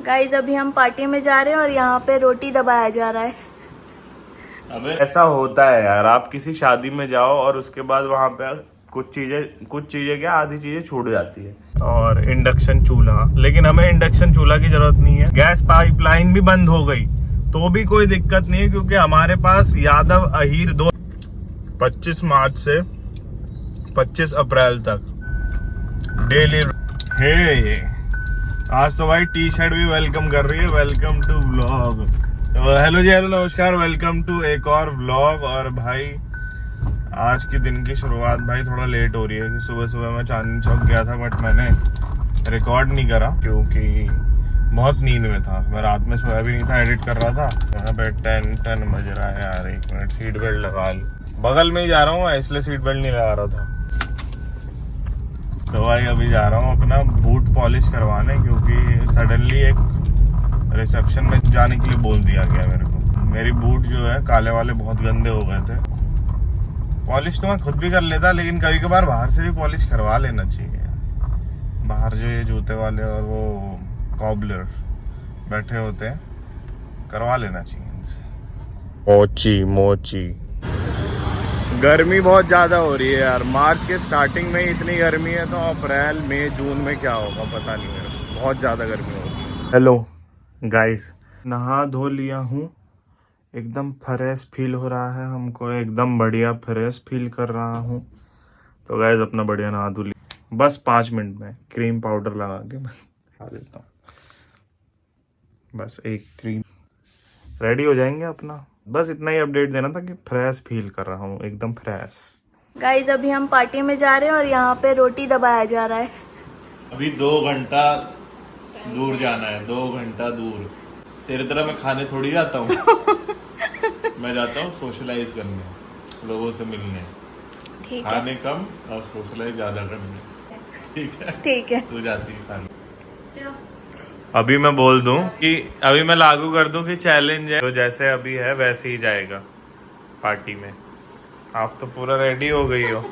Guys अभी हम party में जा रहे हैं और यहाँ पे रोटी दबाया जा रहा है। अबे ऐसा होता है यार, आप किसी शादी में जाओ और उसके बाद वहां पे कुछ चीजें क्या आधी चीजें छूट जाती है। और इंडक्शन चूल्हा, लेकिन हमें इंडक्शन चूल्हा की जरूरत नहीं है। गैस पाइपलाइन भी बंद हो गई तो भी कोई दिक्कत नहीं है, क्योंकि हमारे पास यादव अहीर 25 मार्च से 25 अप्रैल तक डेली है। आज तो भाई टी शर्ट भी वेलकम कर रही है, वेलकम टू व्लॉग। तो हेलो जी, हेलो नमस्कार, वेलकम टू एक और व्लॉग। और भाई आज के दिन की शुरुआत भाई थोड़ा लेट हो रही है। सुबह सुबह मैं चांदनी चौक गया था, बट मैंने रिकॉर्ड नहीं करा क्योंकि बहुत नींद में था। मैं रात में सोया भी नहीं था, एडिट कर रहा था। यहाँ पे 10 बज रहा है यार। एक मिनट, सीट बेल्ट लगा ली। बगल में ही जा रहा हूँ इसलिए सीट बेल्ट नहीं लगा रहा था। तो भाई अभी जा रहा हूँ अपना बूट पॉलिश करवाने, क्योंकि सडनली एक रिसेप्शन में जाने के लिए बोल दिया गया मेरे को। मेरी बूट जो है काले वाले बहुत गंदे हो गए थे। पॉलिश तो मैं खुद भी कर लेता, लेकिन कभी कभार बाहर से भी पॉलिश करवा लेना चाहिए। बाहर जो ये जूते वाले और वो कॉबलर बैठे होते हैं, करवा लेना चाहिए इनसे। मोची गर्मी बहुत ज़्यादा हो रही है यार। मार्च के स्टार्टिंग में ही इतनी गर्मी है, तो अप्रैल मई जून में क्या होगा पता नहीं मेरे को। बहुत ज़्यादा गर्मी होगी। हेलो गाइस, नहा धो लिया हूँ, एकदम फ्रेश फील हो रहा है हमको, एकदम बढ़िया फ्रेश फील कर रहा हूँ। तो गाइस अपना बढ़िया नहा धो लिया, बस 5 मिनट में क्रीम पाउडर लगा के मैं खा देता हूँ। बस एक क्रीम रेडी हो जाएंगे अपना। बस इतना ही अपडेट देना था कि फ्रेश फील कर रहा हूँ, एकदम फ्रेश। गाइज अभी हम पार्टी में जा रहे हैं और यहाँ पे रोटी दबाया जा रहा है। अभी 2 घंटा दूर जाना है, 2 घंटा दूर। तेरे तरह मैं खाने थोड़ी जाता हूँ। मैं जाता हूँ सोशलाइज करने, लोगों से मिलने। ठीक है, खाने कम और सोशलाइज ज्यादा करने। ठीक है, ठीक है। तू जाती है खाने। अभी मैं बोल दूं कि अभी मैं लागू कर दूं कि चैलेंज है, तो जैसे अभी है वैसे ही जाएगा पार्टी में। आप तो पूरा रेडी हो गई हो,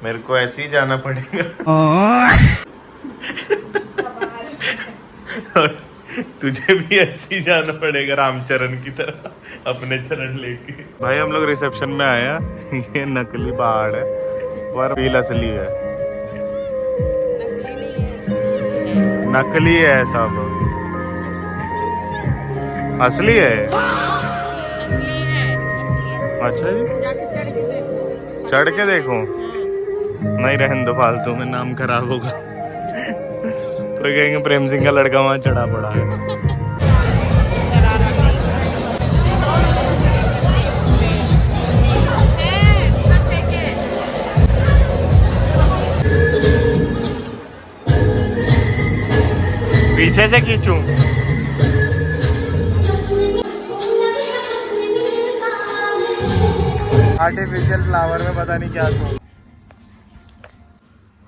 मेरे को ऐसे ही जाना पड़ेगा। और तुझे भी ऐसे ही जाना पड़ेगा, रामचरण की तरह अपने चरण लेके। भाई हम लोग रिसेप्शन में आए हैं। ये नकली पहाड़ है पर फील असली है। नकली है सब, असली है। अच्छा जी, चढ़ के देखो। नहीं रहने दो, फालतू में नाम खराब होगा। कोई कहेंगे प्रेम सिंह का लड़का वहां चढ़ा पड़ा है। पीछे से खींचूं? आर्टिफिशियल फ्लावर में पता नहीं क्या सो।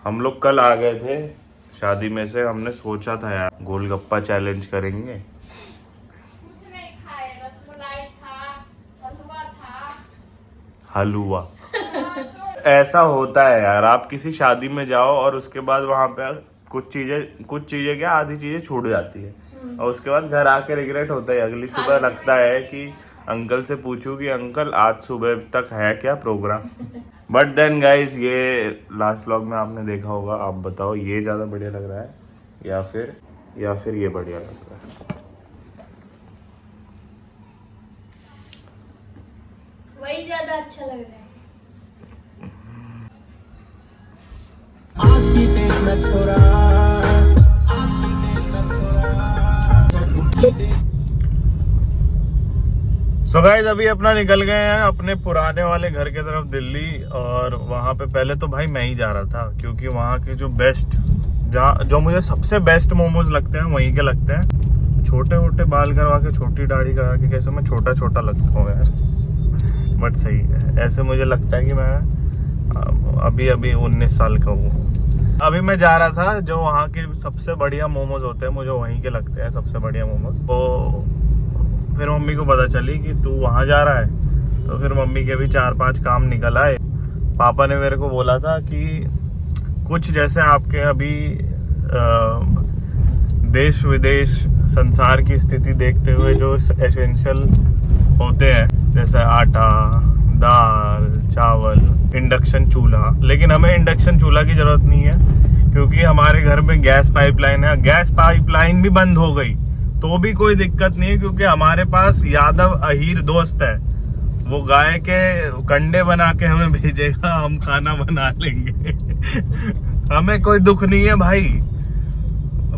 हम लोग कल आ गए थे शादी में से। हमने सोचा था यार गोलगप्पा चैलेंज करेंगे। हलवा ऐसा होता है यार, आप किसी शादी में जाओ और उसके बाद वहां पे कुछ चीजें क्या आधी चीजें छूट जाती है, और उसके बाद घर आके रिग्रेट होता है। अगली सुबह लगता है कि अंकल से पूछूं कि अंकल आज सुबह तक है क्या प्रोग्राम। बट देन गाइज, ये लास्ट व्लॉग में आपने देखा होगा। आप बताओ ये ज्यादा बढ़िया लग रहा है या फिर ये बढ़िया लग रहा है? वही ज्यादा अच्छा लग रहा है। आज की डेट में छोरा, आज की डेट में छोरा। सो गाइस अभी अपना निकल गए हैं अपने पुराने वाले घर के तरफ दिल्ली। और वहां पे पहले तो भाई मैं ही जा रहा था, क्योंकि वहां के जो मुझे सबसे बेस्ट मोमोज लगते हैं वहीं के लगते हैं। छोटे छोटे बाल करवा के, छोटी दाढ़ी करा के, कैसे मैं छोटा छोटा लगता हूँ यार, बट सही है। ऐसे मुझे लगता है कि मैं अभी 19 साल का हूँ। अभी मैं जा रहा था, जो वहाँ के सबसे बढ़िया मोमोज होते हैं मुझे वहीं के लगते हैं सबसे बढ़िया मोमोज। तो फिर मम्मी को पता चली कि तू वहाँ जा रहा है, तो फिर मम्मी के भी 4-5 काम निकल आए। पापा ने मेरे को बोला था कि कुछ जैसे आपके अभी देश विदेश संसार की स्थिति देखते हुए जो एसेंशियल होते हैं जैसे आटा, दाल, चावल, इंडक्शन चूल्हा, लेकिन हमें इंडक्शन चूल्हा की जरूरत नहीं है क्योंकि हमारे घर में गैस पाइपलाइन है। गैस पाइपलाइन भी बंद हो गई तो भी कोई दिक्कत नहीं है क्योंकि हमारे पास यादव अहीर दोस्त है, वो गाय के कंडे बना के हमें भेजेगा, हम खाना बना लेंगे। हमें कोई दुख नहीं है भाई।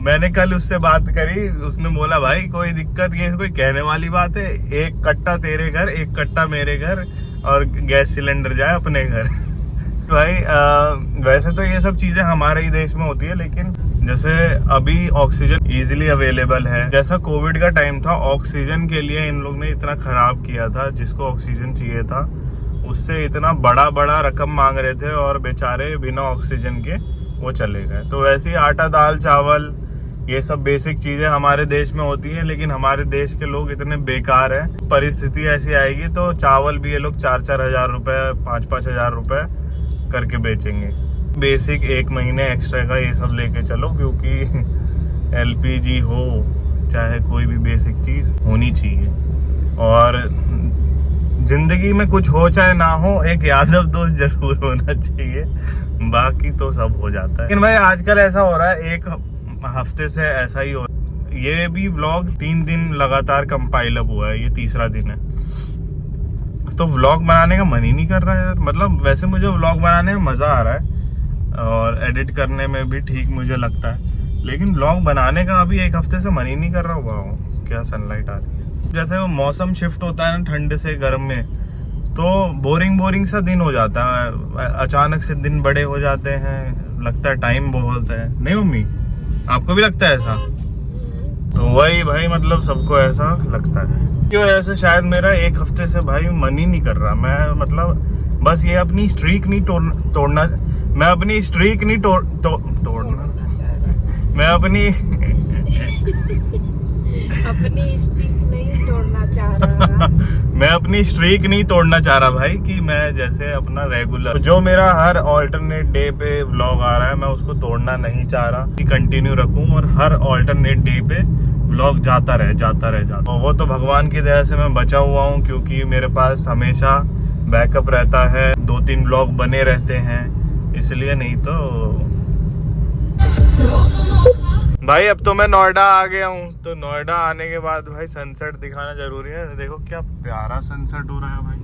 मैंने कल उससे बात करी, उसने बोला भाई कोई दिक्कत, ये कोई कहने वाली बात है, एक कट्टा तेरे घर, एक कट्टा मेरे घर और गैस सिलेंडर जाए अपने घर। तो भाई वैसे तो ये सब चीजें हमारे ही देश में होती है, लेकिन जैसे अभी ऑक्सीजन इजीली अवेलेबल है, जैसा कोविड का टाइम था ऑक्सीजन के लिए इन लोग ने इतना खराब किया था, जिसको ऑक्सीजन चाहिए था उससे इतना बड़ा बड़ा रकम मांग रहे थे और बेचारे बिना ऑक्सीजन के वो चले गए। तो वैसे ही आटा, दाल, चावल, ये सब बेसिक चीजें हमारे देश में होती हैं, लेकिन हमारे देश के लोग इतने बेकार हैं। परिस्थिति ऐसी आएगी तो चावल भी ये लोग 4-4 हजार रुपए, 5-5 हजार रुपए करके बेचेंगे। बेसिक 1 महीने एक्स्ट्रा का ये सब लेके चलो, क्योंकि एलपीजी हो चाहे कोई भी बेसिक चीज होनी चाहिए। और जिंदगी में कुछ हो चाहे ना हो, एक यादव दोस्त जरूर होना चाहिए, बाकी तो सब हो जाता है। लेकिन भाई आजकल ऐसा हो रहा है, एक हफ्ते से ऐसा ही हो, ये भी व्लॉग 3 दिन लगातार कंपाइल अप हुआ है, ये तीसरा दिन है, तो व्लॉग बनाने का मन ही नहीं कर रहा है यार। मतलब वैसे मुझे व्लॉग बनाने में मजा आ रहा है और एडिट करने में भी ठीक मुझे लगता है, लेकिन व्लॉग बनाने का अभी 1 हफ्ते से मन ही नहीं कर रहा। वाह क्या सनलाइट आ रही है। जैसे वो मौसम शिफ्ट होता है ना ठंड से गर्म में, तो बोरिंग सा दिन हो जाता है, अचानक से दिन बड़े हो जाते हैं, लगता है टाइम बहुत है। नहीं मम्मी, आपको भी लगता है ऐसा? तो वही भाई, मतलब सबको ऐसा लगता है। क्यों ऐसे शायद मेरा 1 हफ्ते से भाई मन ही नहीं कर रहा। मैं मतलब बस ये अपनी स्ट्रीक नहीं तोड़ना, मैं अपनी स्ट्रीक नहीं तोड़ना, मैं अपनी स्ट्रीक नहीं तोड़ना चाह रहा। मैं अपनी स्ट्रीक नहीं तोड़ना चाह रहा भाई, कि मैं जैसे अपना रेगुलर जो मेरा हर ऑल्टरनेट डे पे व्लॉग आ रहा है, मैं उसको तोड़ना नहीं चाह रहा, कि कंटिन्यू रखूं और हर ऑल्टरनेट डे पे व्लॉग जाता रहे। और वो तो भगवान की दया से मैं बचा हुआ हूँ, क्योंकि मेरे पास हमेशा बैकअप रहता है, 2-3 व्लॉग बने रहते हैं, इसलिए। नहीं तो भाई अब तो मैं नोएडा आ गया हूँ, तो नोएडा आने के बाद भाई सनसेट दिखाना जरूरी है। देखो क्या प्यारा सनसेट हो रहा है भाई।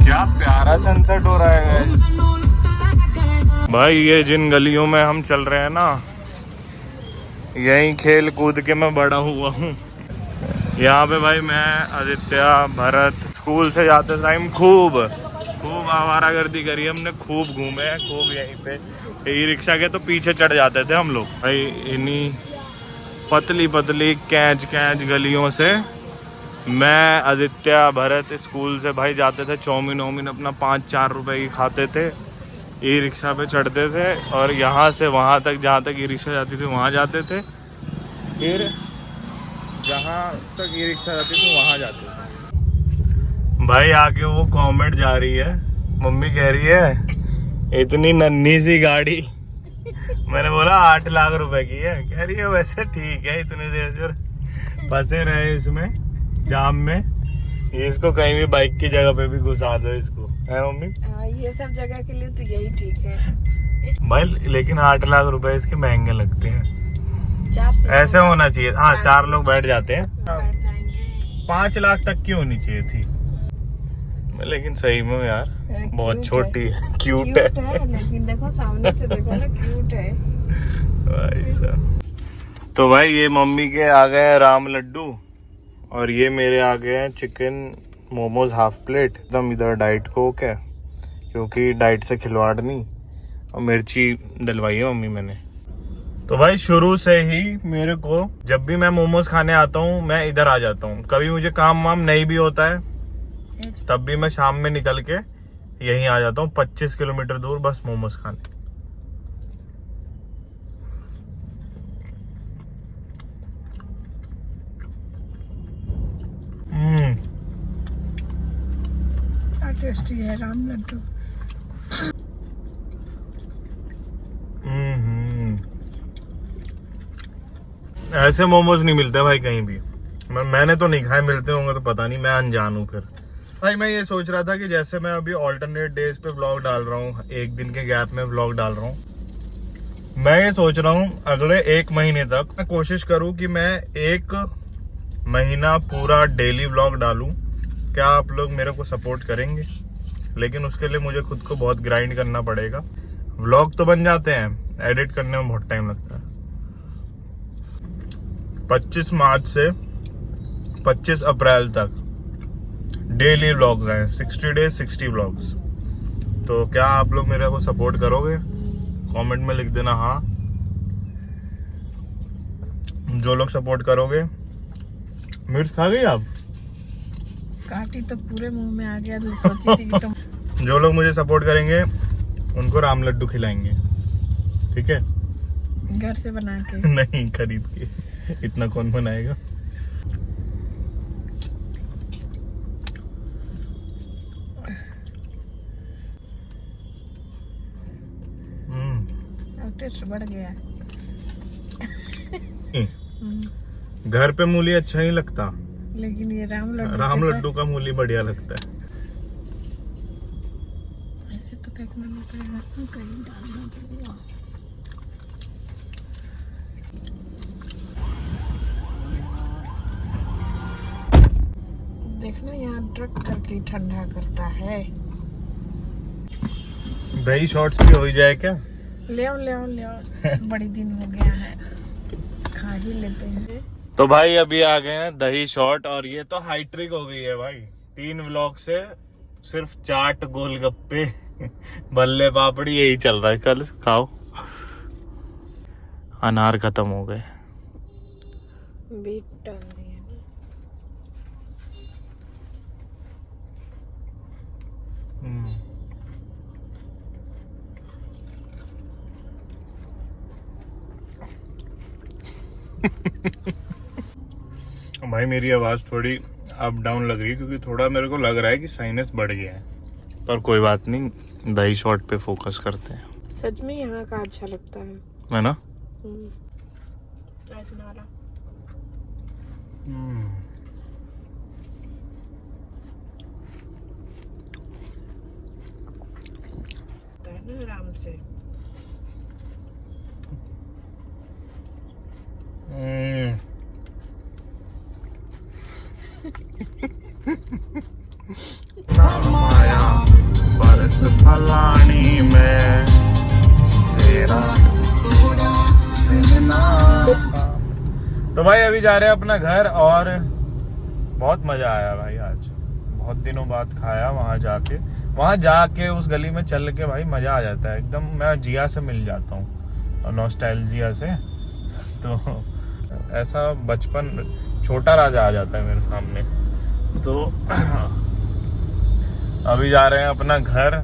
क्या प्यारा सनसेट हो रहा है भाई। ये जिन गलियों में हम चल रहे हैं ना, यहीं खेल कूद के मैं बड़ा हुआ हूँ। यहाँ पे भाई मैं, आदित्य, भरत स्कूल से जाते टाइम खूब आवारागर्दी करी हमने, खूब घूमे हैं, खूब यहीं पे ई रिक्शा के तो पीछे चढ़ जाते थे हम लोग भाई। इन्हीं पतली कैच गलियों से मैं, आदित्य, भरत स्कूल से भाई जाते थे, चाउमीन अपना 5-4 रुपए की खाते थे, ई रिक्शा पे चढ़ते थे और यहाँ से वहाँ तक, जहाँ तक ई रिक्शा जाती थी वहाँ जाते थे, फिर जहाँ तक ई रिक्शा जाती थी वहाँ जाते थे भाई। आगे वो कमेंट जा रही है, मम्मी कह रही है इतनी नन्ही सी गाड़ी, मैंने बोला 8 लाख रुपए की है, कह रही है वैसे ठीक है, इतनी देर जो फंसे रहे इसमें जाम में, ये इसको कहीं भी बाइक की जगह पे भी घुसा दो इसको, है मम्मी? ये सब जगह के लिए तो यही ठीक है भाई, लेकिन 8 लाख रुपए इसके महंगे लगते हैं। 4 ऐसे होना चाहिए, हाँ 4 लोग बैठ जाते हैं, बैठ जाएंगे। 5 लाख तक की होनी चाहिए थी, लेकिन सही में यार बहुत छोटी है, क्यूट है, लेकिन देखो सामने से देखो ना, क्यूट है भाई साहब। तो भाई ये मम्मी के आ गए हैं राम लड्डू और ये मेरे आ गए हैं चिकन मोमोज हाफ प्लेट। एकदम इधर डाइट को क्या, क्योंकि डाइट से खिलवाड़ नहीं, और मिर्ची डलवाई है मम्मी मैंने। तो भाई शुरू से ही मेरे को, जब भी मैं मोमोज खाने आता हूँ मैं इधर आ जाता हूँ। कभी मुझे काम वाम नहीं भी होता है तब भी मैं शाम में निकल के यहीं आ जाता हूँ, 25 किलोमीटर दूर, बस मोमोज खाने। टेस्टी है राम लड्डू। ऐसे मोमोज नहीं मिलते भाई कहीं भी। मैंने तो नहीं खाए, मिलते होंगे तो पता नहीं, मैं अनजान हूँ। फिर भाई मैं ये सोच रहा था कि जैसे मैं अभी ऑल्टरनेट डेज पे व्लॉग डाल रहा हूँ, एक दिन के गैप में व्लॉग डाल रहा हूँ, मैं ये सोच रहा हूँ अगले 1 महीने तक मैं कोशिश करूँ कि मैं 1 महीना पूरा डेली व्लॉग डालूं। क्या आप लोग मेरे को सपोर्ट करेंगे? लेकिन उसके लिए मुझे खुद को बहुत ग्राइंड करना पड़ेगा। व्लॉग तो बन जाते हैं, एडिट करने में बहुत टाइम लगता है। 25 मार्च से 25 अप्रैल तक डेली व्लॉग्स हैं, 60 डेज 60 व्लॉग्स। तो क्या आप लोग मेरे को सपोर्ट करोगे? कमेंट में लिख देना हाँ। जो लोग सपोर्ट करोगे। मिर्च खा गई आप? काटी तो पूरे मुंह में आ गया, तो सोची थी कि तुम जो लोग मुझे सपोर्ट करेंगे उनको राम लड्डू खिलाएंगे, ठीक है? घर से बना के। नहीं, खरीद के। इतना कौन बनाएगा? अब टेस्ट बढ़ गया। घर पे मूली अच्छा नहीं लगता, लेकिन ये राम राम लड्डू का मूली बढ़िया लगता है। ऐसे तो फेंकना नहीं पड़ेगा, कहीं डालना पड़ेगा। देखना यहाँ ड्रग करके ठंडा करता है। दही शॉर्ट्स भी हो जाए क्या? ले आओ बड़ी दिन हो गया है, खा ही लेते हैं। तो भाई अभी आ गए हैं दही शॉट, और ये तो हाई ट्रिक हो गई है भाई। 3 व्लॉग से सिर्फ चाट, गोलगप्पे, बल्ले पापड़ी यही चल रहा है। कल खाओ। अनार खत्म हो गए। बीट डाल दिया ना। भाई मेरी आवाज थोड़ी अप डाउन लग रही है क्योंकि थोड़ा मेरे को लग रहा है कि साइनस बढ़ गया है, पर कोई बात नहीं, दही शॉट पे फोकस करते हैं। सच में यहाँ का अच्छा लगता है ना? आराम से। माया बरस फलानी में तेरा तो भाई अभी जा रहे हैं अपना घर, और बहुत मजा आया भाई आज। बहुत दिनों बाद खाया वहां जाके उस गली में चल के भाई मजा आ जाता है एकदम। मैं जिया से मिल जाता हूँ और नॉस्टैल्जिया से। तो ऐसा बचपन, छोटा राजा आ जाता है मेरे सामने। तो अभी जा रहे हैं अपना घर,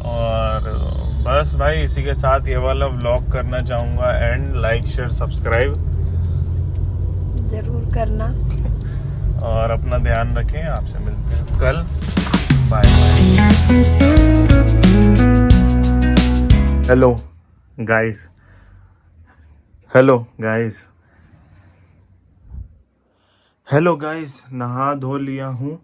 और बस भाई इसी के साथ ये वाला व्लॉग करना चाहूँगा एंड। लाइक शेयर सब्सक्राइब जरूर करना, और अपना ध्यान रखें। आपसे मिलते हैं कल। Bye bye. Hello guys, hello guys, नहा धो लिया हूँ।